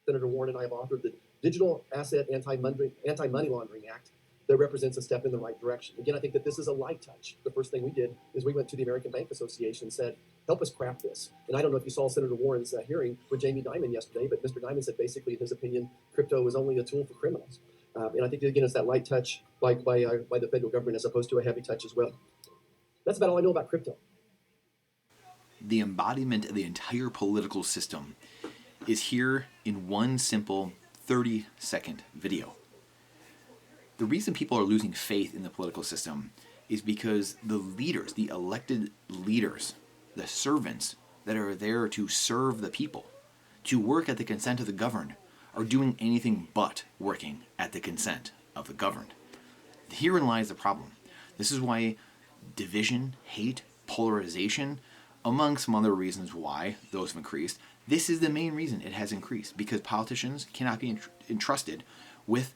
Senator Warren and I have authored the Digital Asset Anti-Money Laundering Act that represents a step in the right direction. Again, I think that this is a light touch. The first thing we did is we went to the American Bank Association and said, help us craft this. And I don't know if you saw Senator Warren's hearing with Jamie Dimon yesterday, but Mr. Dimon said basically, in his opinion, crypto is only a tool for criminals. And I think, again, it's that light touch by the federal government as opposed to a heavy touch as well. That's about all I know about crypto. The embodiment of the entire political system is here in one simple 30-second video. The reason people are losing faith in the political system is because the leaders, the elected leaders, the servants that are there to serve the people, to work at the consent of the governed, are doing anything but working at the consent of the governed. Herein lies the problem. This is why division, hate, polarization, among some other reasons why those have increased, this is the main reason it has increased, because politicians cannot be entrusted with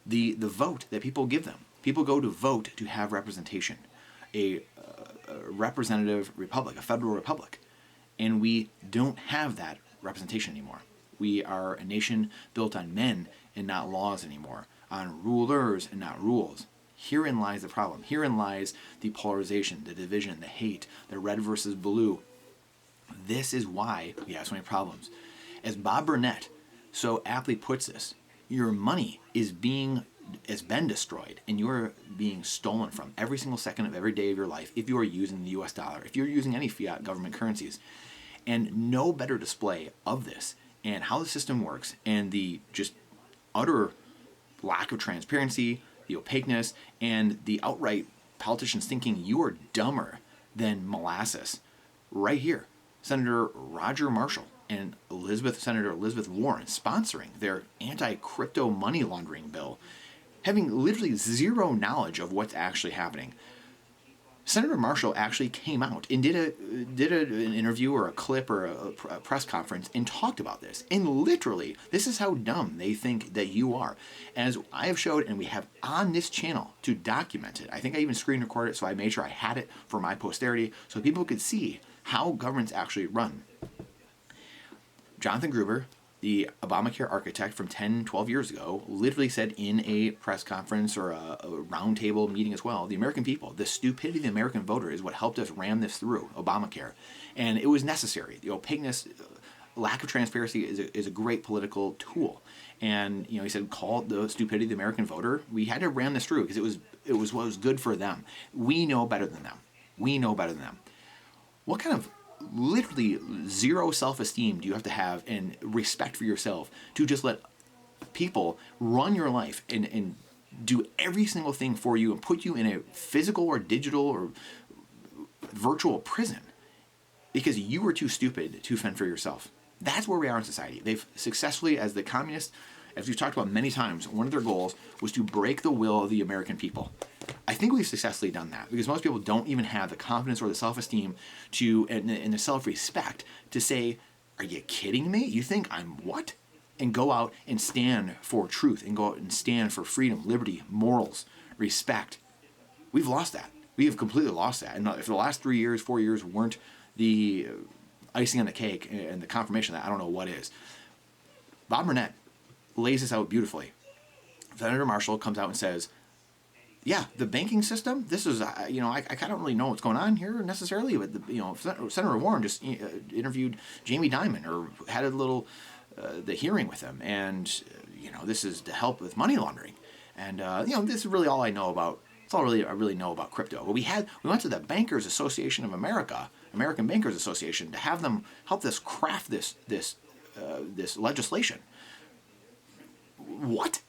the vote that people give them. People go to vote to have representation, a representative republic, a federal republic, and we don't have that representation anymore. We are a nation built on men and not laws anymore, on rulers and not rules. Herein lies the problem. Herein lies the polarization, the division, the hate, the red versus blue. This is why we have so many problems. As Bob Burnett so aptly puts this, your money has been destroyed and you're being stolen from every single second of every day of your life if you are using the US dollar, if you're using any fiat government currencies. And no better display of this and how the system works and the just utter lack of transparency, the opaqueness, and the outright politicians thinking you are dumber than molasses. Right here, Senator Roger Marshall and Senator Elizabeth Warren sponsoring their anti-crypto money laundering bill, having literally zero knowledge of what's actually happening. Senator Marshall actually came out and did an interview or a clip or a press conference and talked about this. And literally, this is how dumb they think that you are. As I have showed, and we have on this channel to document it. I think I even screen recorded it, so I made sure I had it for my posterity so people could see how governments actually run. Jonathan Gruber, the Obamacare architect from 10, 12 years ago, literally said in a press conference or a roundtable meeting as well, the American people, the stupidity of the American voter is what helped us ram this through, Obamacare. And it was necessary. The opaqueness, lack of transparency is a great political tool. And he said, call it the stupidity of the American voter. We had to ram this through because it was what was good for them. We know better than them. We know better than them. What kind of literally zero self-esteem do you have to have and respect for yourself to just let people run your life and do every single thing for you and put you in a physical or digital or virtual prison because you were too stupid to fend for yourself? That's where we are in society. They've successfully, as the communists, as we've talked about many times, one of their goals was to break the will of the American people. I think we've successfully done that because most people don't even have the confidence or the self-esteem and the self-respect to say, are you kidding me? You think I'm what? And go out and stand for truth and go out and stand for freedom, liberty, morals, respect. We've lost that. We have completely lost that. And if the last 3 years, 4 years weren't the icing on the cake and the confirmation of that, I don't know what is. Bob Burnett lays this out beautifully. Senator Marshall comes out and says, yeah, the banking system, this is, I kind of don't really know what's going on here necessarily, but, Senator Warren just interviewed Jamie Dimon or had a little, the hearing with him, and, this is to help with money laundering. And, this is really all I know about, that's all I really know about crypto. But we went to the Bankers Association of America, American Bankers Association, to have them help us craft this legislation. What?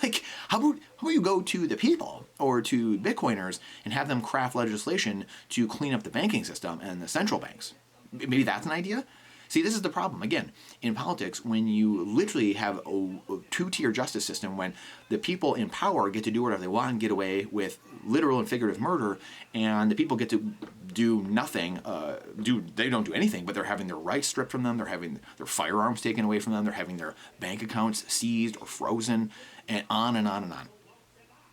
Like, how about you go to the people or to Bitcoiners and have them craft legislation to clean up the banking system and the central banks? Maybe that's an idea? See, this is the problem. Again, in politics, when you literally have a two-tier justice system, when the people in power get to do whatever they want and get away with literal and figurative murder, and the people get to do nothing, they don't do anything, but they're having their rights stripped from them, they're having their firearms taken away from them, they're having their bank accounts seized or frozen, and on and on and on.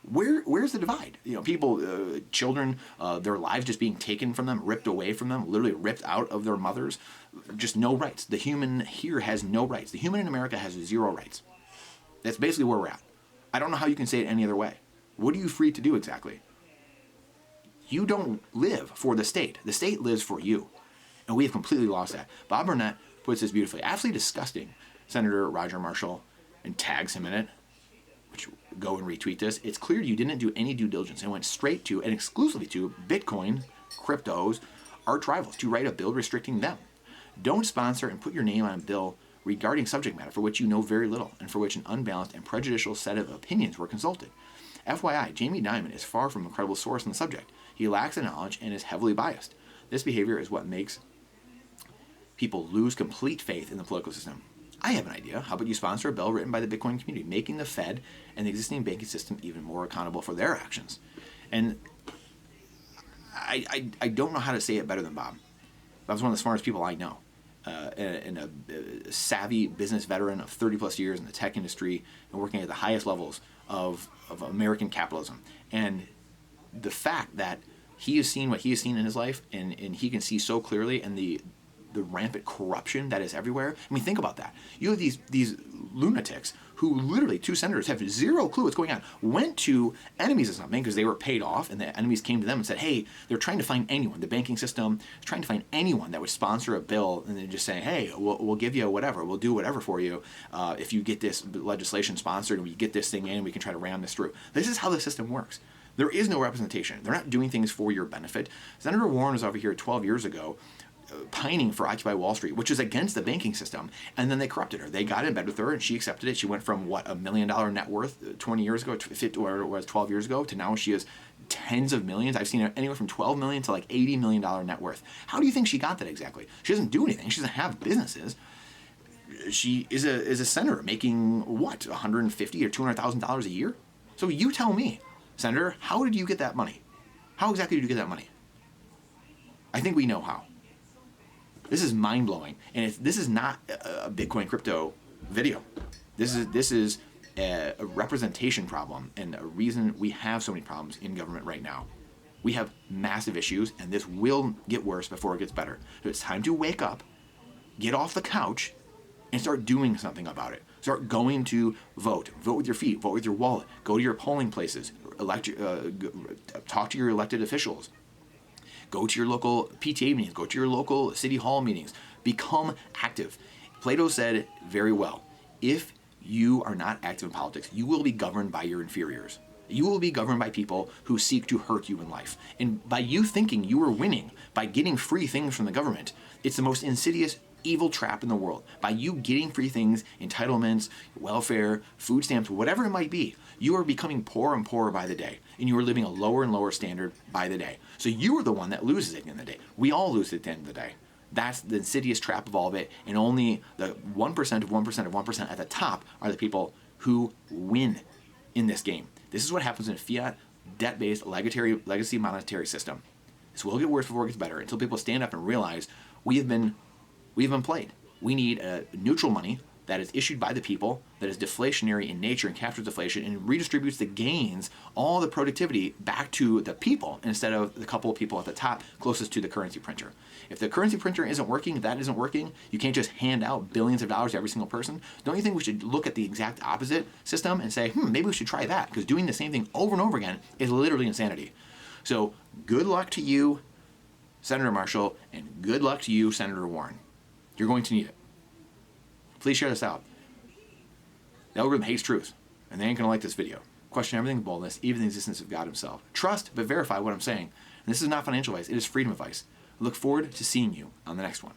Where's the divide? People, children, their lives just being taken from them, ripped away from them, literally ripped out of their mothers. Just no rights. The human here has no rights. The human in America has 0 rights. That's basically where we're at. I don't know how you can say it any other way. What are you free to do exactly? You don't live for the state. The state lives for you. And we have completely lost that. Bob Burnett puts this beautifully. Absolutely disgusting. Senator Roger Marshall, and tags him in it, which go and retweet this. It's clear you didn't do any due diligence and went straight to and exclusively to Bitcoin, cryptos, arch rivals to write a bill restricting them. Don't sponsor and put your name on a bill regarding subject matter for which you know very little and for which an unbalanced and prejudicial set of opinions were consulted. FYI, Jamie Dimon is far from a credible source on the subject. He lacks the knowledge and is heavily biased. This behavior is what makes people lose complete faith in the political system. I have an idea. How about you sponsor a bill written by the Bitcoin community, making the Fed and the existing banking system even more accountable for their actions? And I don't know how to say it better than Bob. Bob's one of the smartest people I know, and a savvy business veteran of 30 plus years in the tech industry and working at the highest levels of American capitalism. And the fact that he has seen what he has seen in his life, and he can see so clearly, and the rampant corruption that is everywhere. I mean, think about that. You have these lunatics who literally, 2 senators have 0 clue what's going on, went to enemies of something because they were paid off, and the enemies came to them and said, hey, they're trying to find anyone. The banking system is trying to find anyone that would sponsor a bill, and then just say, hey, we'll give you whatever. We'll do whatever for you if you get this legislation sponsored and we get this thing in, we can try to ram this through. This is how the system works. There is no representation. They're not doing things for your benefit. Senator Warren was over here 12 years ago pining for Occupy Wall Street, which is against the banking system, and then they corrupted her. They got in bed with her, and she accepted it. She went from, $1 million net worth 20 years ago, or it was 12 years ago, to now she has tens of millions. I've seen her anywhere from 12 million to like $80 million net worth. How do you think she got that exactly? She doesn't do anything. She doesn't have businesses. She is a senator making, what, $150,000 or $200,000 a year? So you tell me, Senator, how did you get that money? How exactly did you get that money? I think we know how. This is mind-blowing, and this is not a Bitcoin crypto video. This is a representation problem, and a reason we have so many problems in government right now. We have massive issues, and this will get worse before it gets better. So it's time to wake up, get off the couch, and start doing something about it. Start going to vote. Vote with your feet. Vote with your wallet. Go to your polling places. Talk to your elected officials. Go to your local PTA meetings. Go to your local city hall meetings. Become active. Plato said very well, if you are not active in politics, you will be governed by your inferiors. You will be governed by people who seek to hurt you in life. And by you thinking you are winning, by getting free things from the government, it's the most insidious, evil trap in the world. By you getting free things, entitlements, welfare, food stamps, whatever it might be, you are becoming poorer and poorer by the day. And you are living a lower and lower standard by the day. So you are the one that loses at the end of the day. We all lose at the end of the day. That's the insidious trap of all of it. And only the 1% of 1% of 1% at the top are the people who win in this game. This is what happens in a fiat, debt-based, legacy monetary system. This will get worse before it gets better until people stand up and realize we have been played. We need a neutral money that is issued by the people, that is deflationary in nature and captures deflation and redistributes the gains, all the productivity back to the people instead of the couple of people at the top closest to the currency printer. If the currency printer isn't working, that isn't working, you can't just hand out billions of dollars to every single person. Don't you think we should look at the exact opposite system and say, maybe we should try that? Because doing the same thing over and over again is literally insanity. So good luck to you, Senator Marshall, and good luck to you, Senator Warren. You're going to need it. Please share this out. The algorithm hates truth, and they ain't going to like this video. Question everything with boldness, even the existence of God himself. Trust, but verify what I'm saying. And this is not financial advice. It is freedom advice. I look forward to seeing you on the next one.